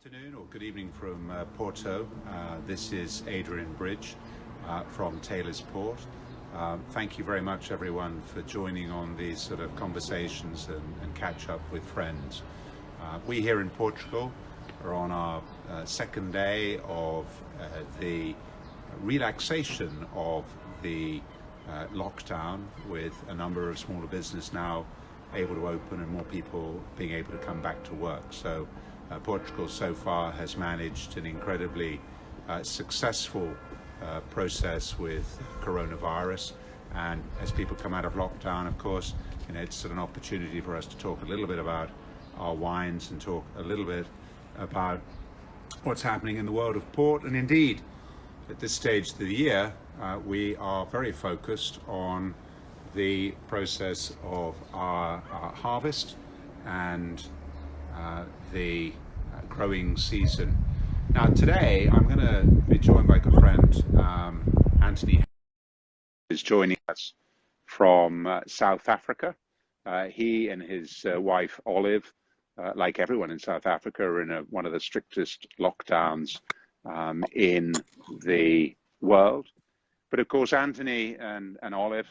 Afternoon or good evening from Porto. This is Adrian Bridge from Taylor's Port. Thank you very much everyone for joining on these sort of conversations and catch up with friends. We here in Portugal are on our second day of the relaxation of the lockdown, with a number of smaller businesses now able to open and more people being able to come back to work. So Portugal so far has managed an incredibly successful process with coronavirus, and as people come out of lockdown, of course, it's an opportunity for us to talk a little bit about our wines and talk a little bit about what's happening in the world of port. And indeed, at this stage of the year, we are very focused on the process of our harvest and the growing season. Now today I'm going to be joined by a good friend, Anthony is joining us from South Africa. He and his wife Olive, like everyone in South Africa, are in one of the strictest lockdowns in the world. But of course Anthony and Olive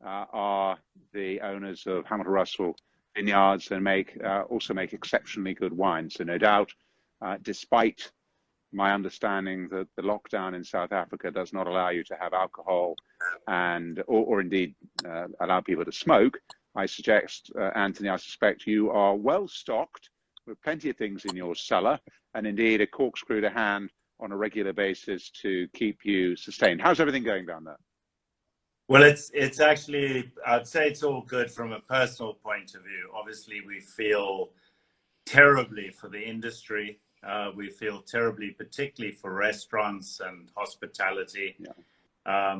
are the owners of Hamilton Russell vineyards and also make exceptionally good wine. So no doubt, despite my understanding that the lockdown in South Africa does not allow you to have alcohol or indeed allow people to smoke, I suggest, Anthony, I suspect you are well stocked with plenty of things in your cellar, and indeed a corkscrew to hand on a regular basis to keep you sustained. How's everything going down there? Well, it's actually, I'd say it's all good from a personal point of view. Obviously, we feel terribly for the industry. We feel terribly, particularly for restaurants and hospitality. Yeah.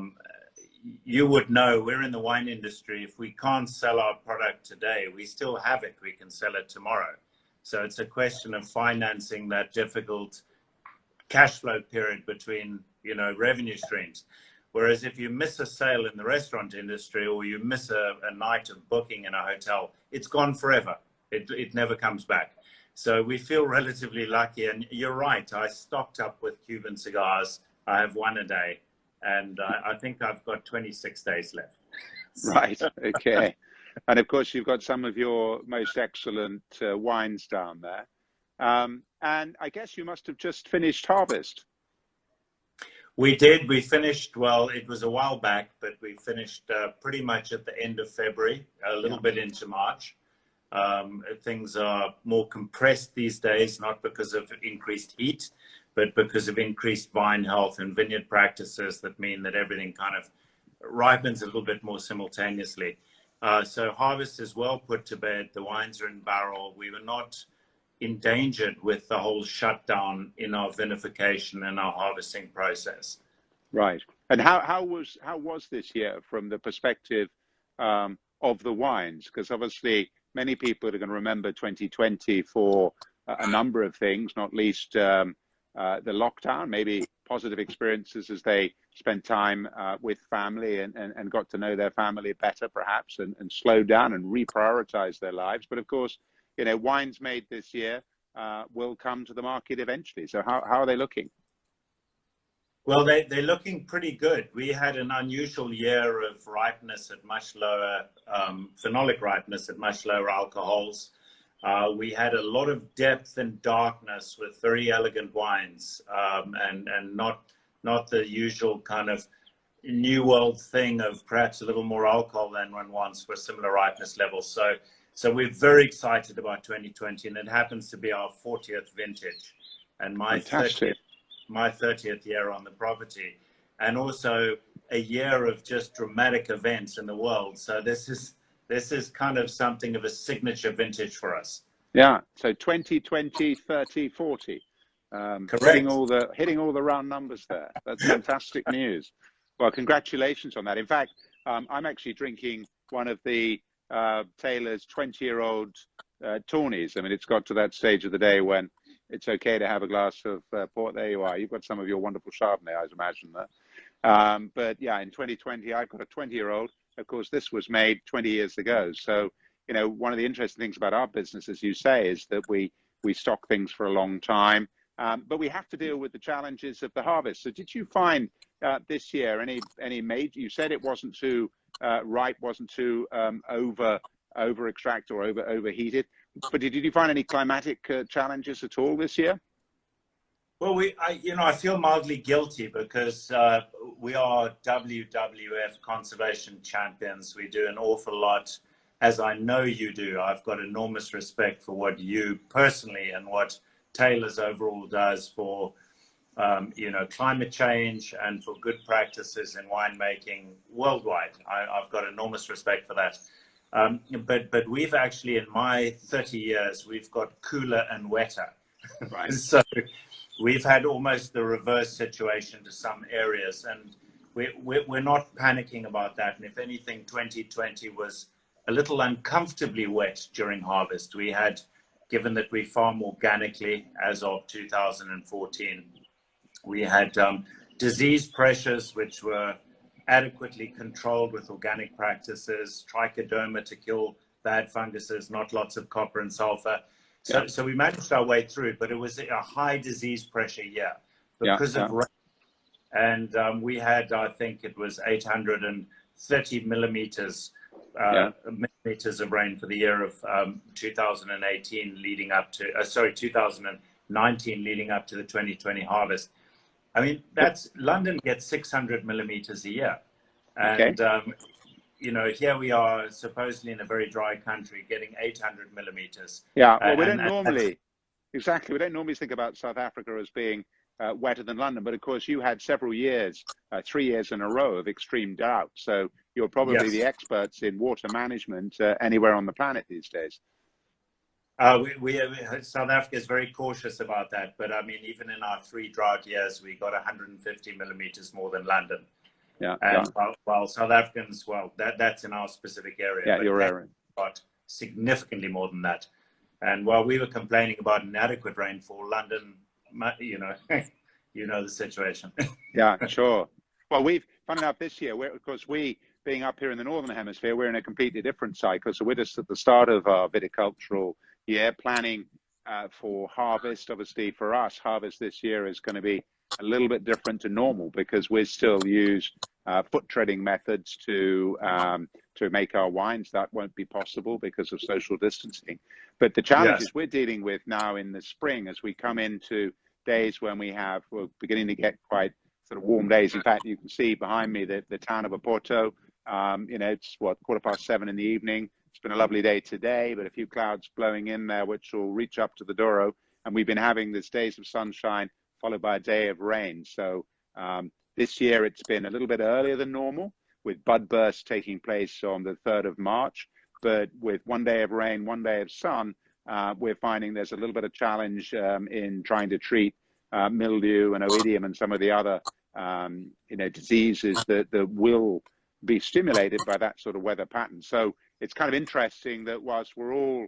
You would know, we're in the wine industry. If we can't sell our product today, we still have it. We can sell it tomorrow. So it's a question of financing that difficult cash flow period between, revenue streams. Whereas if you miss a sale in the restaurant industry, or you miss a night of booking in a hotel, it's gone forever. It never comes back. So we feel relatively lucky. And you're right, I stocked up with Cuban cigars. I have one a day, and I think I've got 26 days left. Right, okay. And of course, you've got some of your most excellent wines down there. And I guess you must have just finished harvest. We did. We finished, well, it was a while back, but we finished pretty much at the end of February, a little bit into March. Things are more compressed these days, not because of increased heat, but because of increased vine health and vineyard practices that mean that everything kind of ripens a little bit more simultaneously. So harvest is well put to bed. The wines are in barrel. We were not endangered with the whole shutdown in our vinification and our harvesting process. Right. And how was this year from the perspective of the wines? Because obviously many people are going to remember 2020 for a number of things, not least the lockdown, maybe positive experiences as they spent time with family and got to know their family better perhaps, and slowed down and reprioritized their lives. But of course, wines made this year will come to the market eventually. So how are they looking? Well, they're looking pretty good. We had an unusual year of ripeness at much lower, phenolic ripeness at much lower alcohols. We had a lot of depth and darkness with very elegant wines, and not the usual kind of new world thing of perhaps a little more alcohol than one wants for similar ripeness levels. So we're very excited about 2020, and it happens to be our 40th vintage and my 30th year on the property, and also a year of just dramatic events in the world. So this is kind of something of a signature vintage for us. Yeah. So 2020, 30, 40. Correct. Hitting all the round numbers there. That's fantastic news. Well, congratulations on that. In fact, I'm actually drinking one of the Taylor's 20-year-old Tawneys. I mean, it's got to that stage of the day when it's okay to have a glass of port. There you are. You've got some of your wonderful Chardonnay, I imagine that. But yeah, in 2020, I've got a 20-year-old. Of course, this was made 20 years ago. So, one of the interesting things about our business, as you say, is that we stock things for a long time. but we have to deal with the challenges of the harvest. So did you find this year any major, you said it wasn't too ripe, wasn't too over extract or overheated, but did you find any climatic challenges at all this year? Well, I feel mildly guilty because we are WWF conservation champions. We do an awful lot, as I know you do. I've got enormous respect for what you personally and what Taylor's overall does for, climate change and for good practices in winemaking worldwide. I've got enormous respect for that. But we've actually, in my 30 years, we've got cooler and wetter. Right. So we've had almost the reverse situation to some areas, and we're not panicking about that. And if anything, 2020 was a little uncomfortably wet during harvest. We had, given that we farm organically as of 2014, we had disease pressures which were adequately controlled with organic practices, trichoderma to kill bad funguses, not lots of copper and sulfur. So we managed our way through, but it was a high disease pressure year because of rain. And we had, I think it was 830 millimeters of rain for the year of 2018 leading up to, 2019 leading up to the 2020 harvest. I mean, London gets 600 millimeters a year. And, here we are supposedly in a very dry country getting 800 millimeters. Yeah, well, we don't normally think about South Africa as being wetter than London, but of course you had several years, 3 years in a row of extreme drought. So you're probably the experts in water management anywhere on the planet these days. South Africa is very cautious about that, but I mean, even in our 3 drought years, we got 150 millimeters more than London. While South Africans, that's in our specific area. Yeah, your area. Got significantly more than that. And while we were complaining about inadequate rainfall, London, you know the situation. Yeah, sure. Well, funny enough, this year, of course, being up here in the Northern Hemisphere, we're in a completely different cycle. So we're just at the start of our viticultural year, planning for harvest. Obviously, for us, harvest this year is going to be a little bit different to normal because we still use foot treading methods to make our wines. That won't be possible because of social distancing. But the challenges we're dealing with now in the spring, as we come into days when we're beginning to get quite sort of warm days. In fact, you can see behind me the town of Porto. It's 7:15 in the evening. It's been a lovely day today, but a few clouds blowing in there, which will reach up to the Douro. And we've been having these days of sunshine followed by a day of rain. So this year it's been a little bit earlier than normal, with bud bursts taking place on the 3rd of March. But with 1 day of rain, 1 day of sun, we're finding there's a little bit of challenge in trying to treat mildew and oidium and some of the other diseases that will be stimulated by that sort of weather pattern. So it's kind of interesting that whilst we're all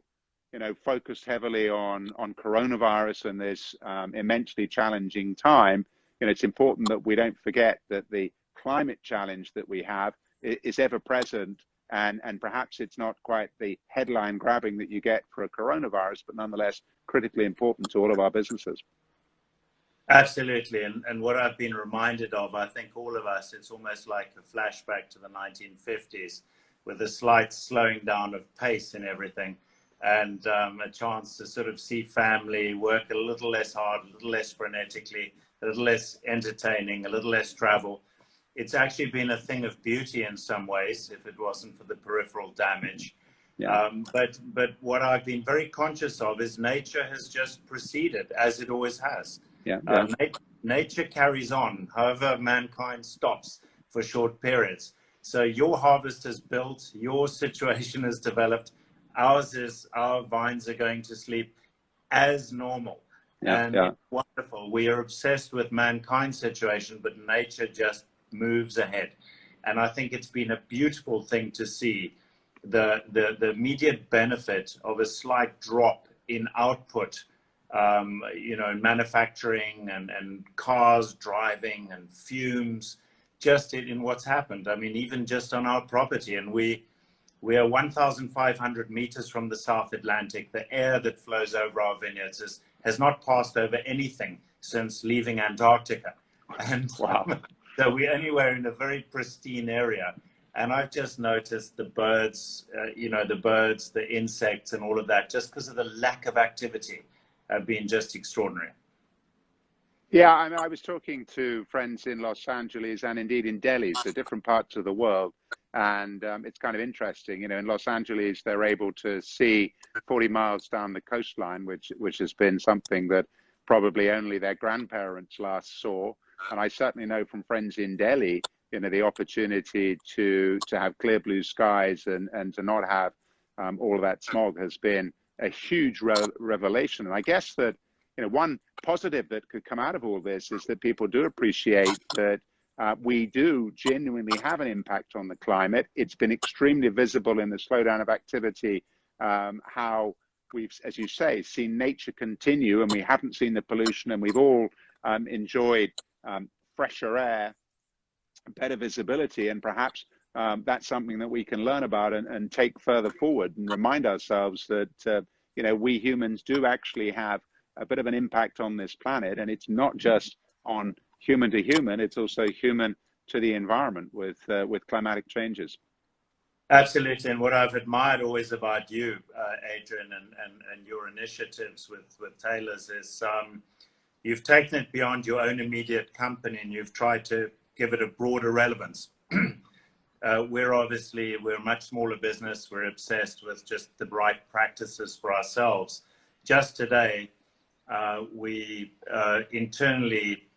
focused heavily on coronavirus and this immensely challenging time, it's important that we don't forget that the climate challenge that we have is ever present, and perhaps it's not quite the headline grabbing that you get for a coronavirus, but nonetheless critically important to all of our businesses. Absolutely. And what I've been reminded of, I think all of us, it's almost like a flashback to the 1950s with a slight slowing down of pace and everything, and a chance to sort of see family, work a little less hard, a little less frenetically, a little less entertaining, a little less travel. It's actually been a thing of beauty in some ways, if it wasn't for the peripheral damage. But what I've been very conscious of is nature has just proceeded as it always has. Nature carries on, however mankind stops for short periods. So your harvest is built, your situation is developed, ours is, our vines are going to sleep as normal. It's wonderful. We are obsessed with mankind's situation, but nature just moves ahead. And I think it's been a beautiful thing to see the immediate benefit of a slight drop in output, in manufacturing and cars driving and fumes, just in what's happened. I mean, even just on our property, and we are 1,500 meters from the South Atlantic. The air that flows over our vineyards has not passed over anything since leaving Antarctica. And wow. So we're anywhere in a very pristine area. And I've just noticed the birds, the birds, the insects and all of that, just because of the lack of activity, have been just extraordinary. Yeah, I mean, I was talking to friends in Los Angeles and indeed in Delhi, so different parts of the world. And it's kind of interesting, in Los Angeles, they're able to see 40 miles down the coastline, which has been something that probably only their grandparents last saw. And I certainly know from friends in Delhi, the opportunity to have clear blue skies and to not have all of that smog has been a huge revelation. And I guess that, one positive that could come out of all this is that people do appreciate that we do genuinely have an impact on the climate. It's been extremely visible in the slowdown of activity, how we've, as you say, seen nature continue, and we haven't seen the pollution, and we've all enjoyed fresher air, better visibility, and perhaps that's something that we can learn about and take further forward and remind ourselves that, we humans do actually have a bit of an impact on this planet, and it's not just on human to human, it's also human to the environment with climatic changes. Absolutely, and what I've admired always about you, Adrian, and your initiatives with Taylor's is you've taken it beyond your own immediate company and you've tried to give it a broader relevance. We're a much smaller business. We're obsessed with just the right practices for ourselves. Just today, we internally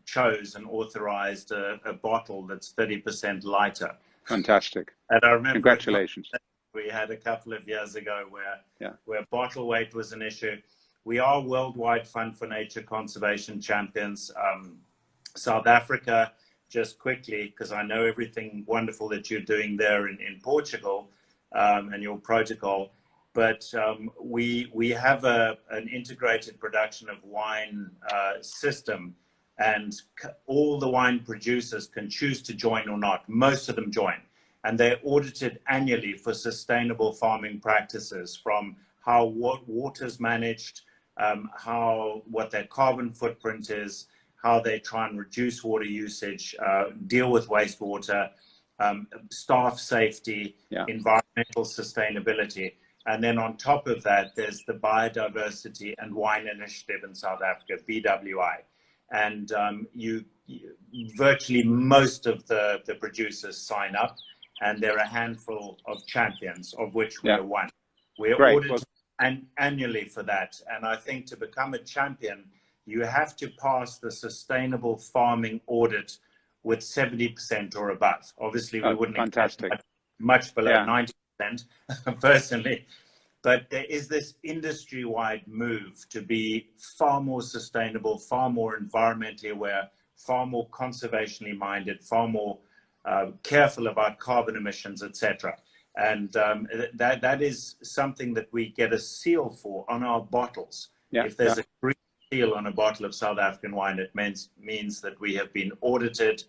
chose and authorized a bottle that's 30% lighter. Fantastic. And I remember congratulations. We had a couple of years ago where bottle weight was an issue. We are worldwide Fund for Nature Conservation champions. South Africa, just quickly, because I know everything wonderful that you're doing there in Portugal and your protocol. But we have an integrated production of wine system, and all the wine producers can choose to join or not. Most of them join, and they're audited annually for sustainable farming practices, from how water's managed, what their carbon footprint is, how they try and reduce water usage, deal with wastewater, staff safety, environmental sustainability. And then on top of that, there's the Biodiversity and Wine Initiative in South Africa, BWI. And virtually most of the producers sign up, and there are a handful of champions, of which we're one. We're audited annually for that. And I think to become a champion, you have to pass the sustainable farming audit with 70% or above. Obviously, we wouldn't expect much below 90%. Personally, but there is this industry-wide move to be far more sustainable, far more environmentally aware, far more conservationally minded, far more careful about carbon emissions, etc. And that is something that we get a seal for on our bottles. If there's a green seal on a bottle of South African wine, it means that we have been audited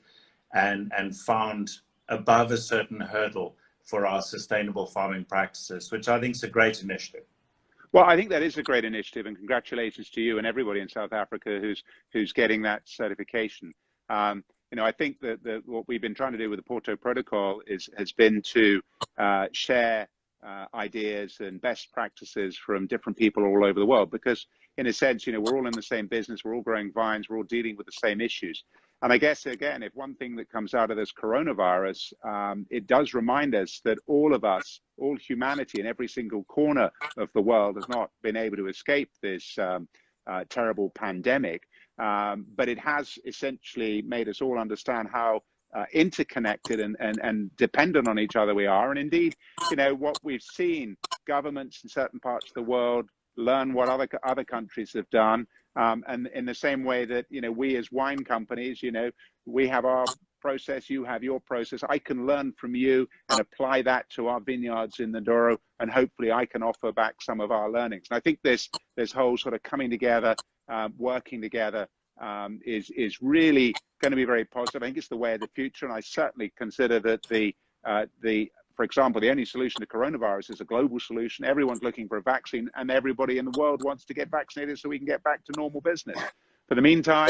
and found above a certain hurdle for our sustainable farming practices, which I think is a great initiative. Well, I think that is a great initiative, and congratulations to you and everybody in South Africa who's getting that certification. I think that what we've been trying to do with the Porto Protocol has been to share ideas and best practices from different people all over the world, because in a sense, we're all in the same business, we're all growing vines, we're all dealing with the same issues. And I guess, again, if one thing that comes out of this coronavirus, it does remind us that all of us, all humanity in every single corner of the world has not been able to escape this terrible pandemic. But it has essentially made us all understand how interconnected and dependent on each other we are. And indeed, what we've seen, governments in certain parts of the world learn what other countries have done. And in the same way that, we as wine companies, we have our process, you have your process. I can learn from you and apply that to our vineyards in the Douro, and hopefully I can offer back some of our learnings. And I think this whole sort of coming together, working together is from really very positive. I think it's the way of the future, and I certainly consider that for example, the only solution to coronavirus is a global solution. Everyone's looking for a vaccine, and everybody in the world wants to get vaccinated so we can get back to normal business. For the meantime,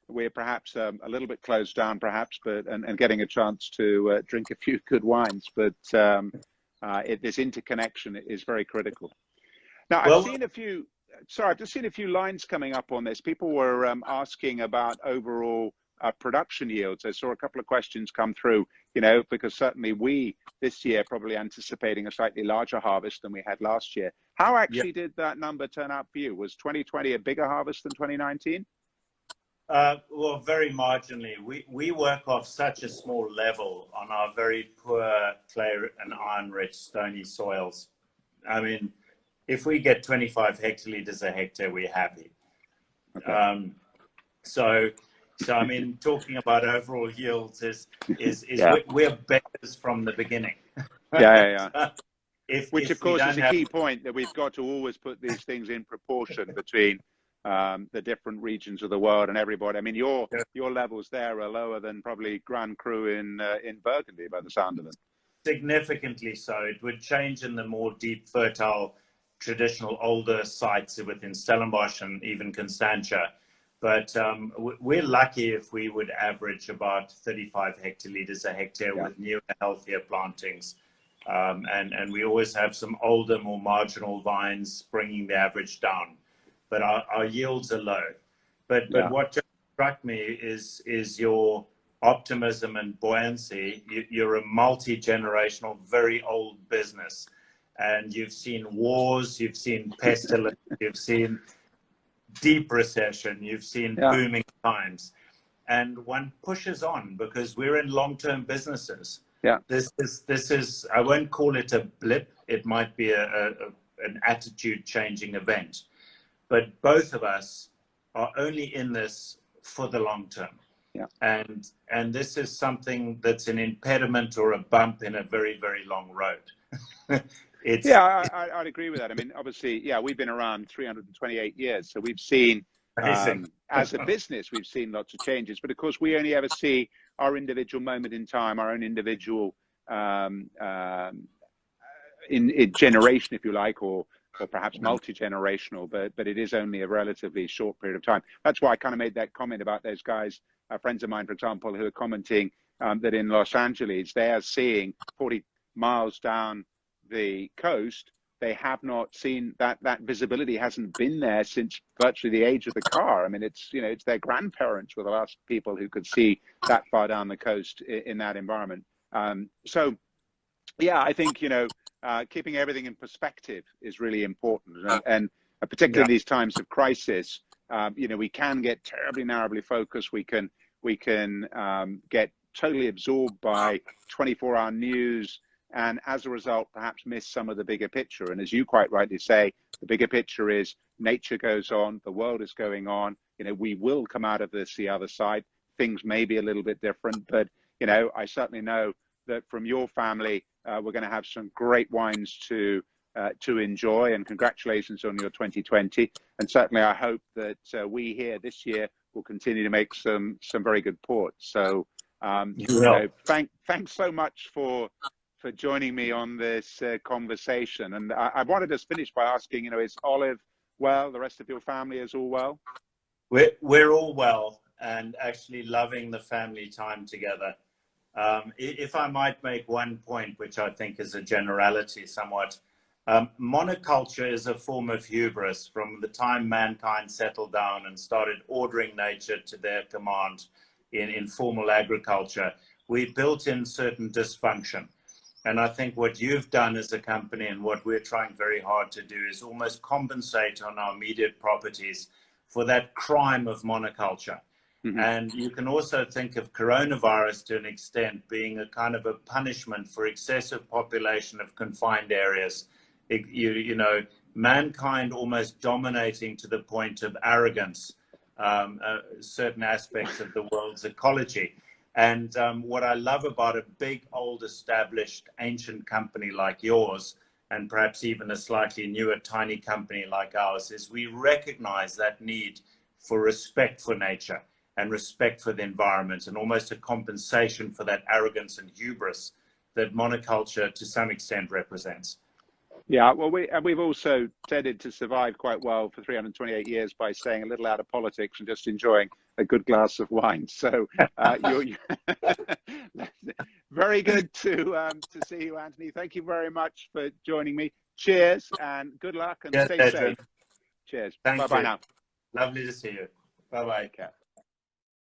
we're perhaps a little bit closed down, perhaps, but and getting a chance to drink a few good wines. But this interconnection is very critical. Now, I've just seen a few lines coming up on this. People were asking about overall production yields. I saw a couple of questions come through, because certainly we this year probably anticipating a slightly larger harvest than we had last year. How actually did that number turn out for you? Was 2020 a bigger harvest than 2019? Well, very marginally. We work off such a small level on our very poor clay and iron-rich stony soils. I mean, if we get 25 hectoliters a hectare, we're happy. Okay. So I mean, talking about overall yields is we're beggars from the beginning. Which of course is a key point, that we've got to always put these things in proportion between the different regions of the world and everybody. I mean, your levels there are lower than probably Grand Cru in Burgundy, by the sound of it. Significantly so. It would change in the more deep, fertile, traditional, older sites within Stellenbosch and even Constantia. But we're lucky if we would average about 35 hectoliters a hectare with newer, healthier plantings. And we always have some older, more marginal vines bringing the average down. But our yields are low. But what just struck me is your optimism and buoyancy. You're a multi-generational, very old business. And you've seen wars, you've seen pestilence, you've seen deep recession, you've seen booming times. And one pushes on because we're in long-term businesses. This is, I won't call it a blip. It might be an attitude-changing event. But both of us are only in this for the long term. And this is something that's an impediment or a bump in a very, very long road. I'd agree with that. I mean, obviously, we've been around 328 years. So we've seen, as a business, we've seen lots of changes. But of course, we only ever see our individual moment in time, our own individual in generation, if you like, or perhaps multi-generational, but it is only a relatively short period of time. That's why I kind of made that comment about those guys, friends of mine, for example, who are commenting that in Los Angeles, they are seeing 40 miles down the coast, they have not seen that visibility hasn't been there since virtually the age of the car. I mean, it's their grandparents were the last people who could see that far down the coast in that environment. So I think, keeping everything in perspective is really important. And particularly in these times of crisis, we can get terribly narrowly focused. We can get totally absorbed by 24-hour news, and as a result, perhaps miss some of the bigger picture. And as you quite rightly say, the bigger picture is nature goes on, the world is going on. We will come out of this the other side. Things may be a little bit different, but I certainly know that from your family, we're going to have some great wines to enjoy. And congratulations on your 2020. And certainly, I hope that we here this year will continue to make some very good ports. So, thanks so much for joining me on this conversation. And I wanted to finish by asking, is Olive well? The rest of your family is all well? We're all well, and actually loving the family time together. If I might make one point, which I think is a generality somewhat, monoculture is a form of hubris. From the time mankind settled down and started ordering nature to their command in formal agriculture, we built in certain dysfunction. And I think what you've done as a company and what we're trying very hard to do is almost compensate on our immediate properties for that crime of monoculture. And you can also think of coronavirus to an extent being a kind of a punishment for excessive population of confined areas. Mankind almost dominating to the point of arrogance certain aspects of the world's ecology. And what I love about a big, old, established, ancient company like yours, and perhaps even a slightly newer, tiny company like ours, is we recognize that need for respect for nature. and respect for the environment, and almost a compensation for that arrogance and hubris that monoculture to some extent represents. Yeah, well, we've also tended to survive quite well for 328 years by staying a little out of politics and just enjoying a good glass of wine. So you're very good to see you, Anthony. Thank you very much for joining me. Cheers and good luck and Yes, stay Adrian. safe. Cheers. Thank Bye-bye you. now. Lovely to see you. Bye-bye. Take care.